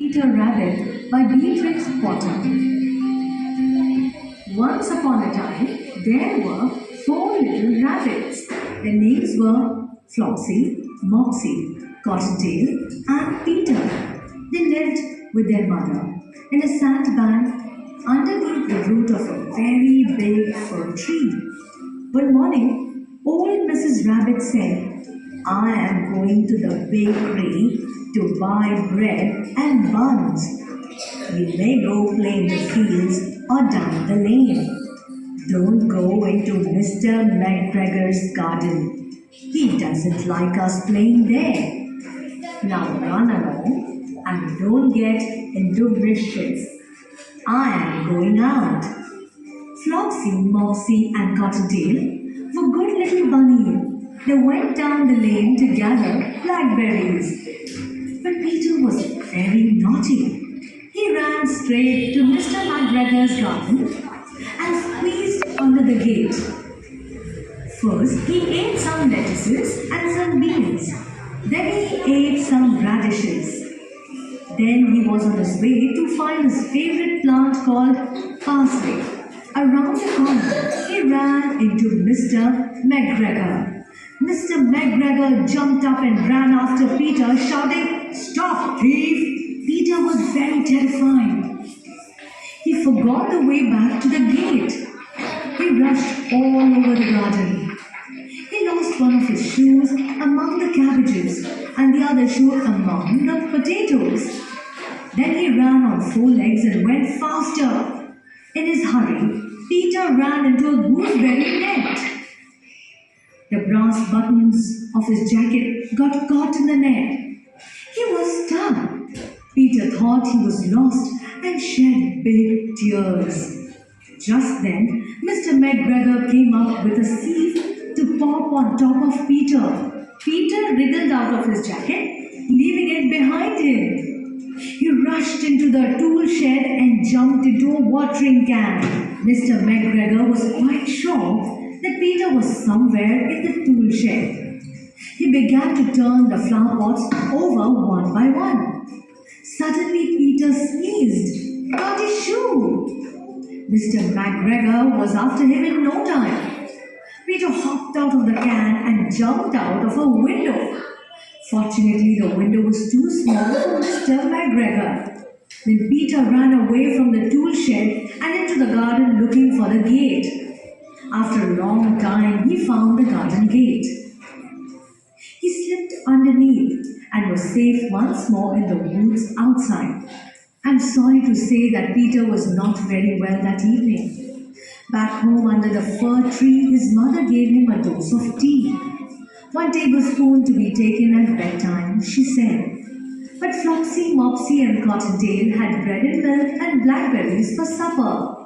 Peter Rabbit by Beatrix Potter. Once upon a time, there were four little rabbits. Their names were Flopsy, Mopsy, Cottontail, and Peter. They lived with their mother in a sandbank underneath the root of a very big fir tree. One morning, old Mrs. Rabbit said, I am going to the bakery to buy bread and buns. You may go play in the fields or down the lane. Don't go into Mr. McGregor's garden. He doesn't like us playing there. Now run along and don't get into mischief. I am going out. Flopsy, Mopsy, and Cottontail were good little bunnies. They went down the lane to gather blackberries. But Peter was very naughty. He ran straight to Mr. McGregor's garden and squeezed under the gate. First, he ate some lettuces and some beans. Then he ate some radishes. Then he was on his way to find his favorite plant called parsley. Around the corner, he ran into Mr. McGregor. Mr. McGregor jumped up and ran after Peter, shouting, Stop, thief! Peter was very terrified. He forgot the way back to the gate. He rushed all over the garden. He lost one of his shoes among the cabbages and the other shoe among the potatoes. Then he ran on four legs and went faster. In his hurry, Peter ran into a gooseberry net. The brass buttons of his jacket got caught in the net. He was stuck. Peter thought he was lost and shed big tears. Just then, Mr. McGregor came up with a sieve to pop on top of Peter. Peter wriggled out of his jacket, leaving it behind him. He rushed into the tool shed and jumped into a watering can. Mr. McGregor was quite sure that Peter was somewhere in the tool shed. He began to turn the flower pots over one by one. Suddenly Peter sneezed, got his shoe. Mr. McGregor was after him in no time. Peter hopped out of the can and jumped out of a window. Fortunately, the window was too small for Mr. McGregor. Then Peter ran away from the tool shed and into the garden looking for the gate. After a long time, he found the garden gate. He slipped underneath and was safe once more in the woods outside. I'm sorry to say that Peter was not very well that evening. Back home under the fir tree, his mother gave him a dose of tea. 1 tablespoon to be taken at bedtime, she said. But Flopsy, Mopsy, and Cottontail had bread and milk and blackberries for supper.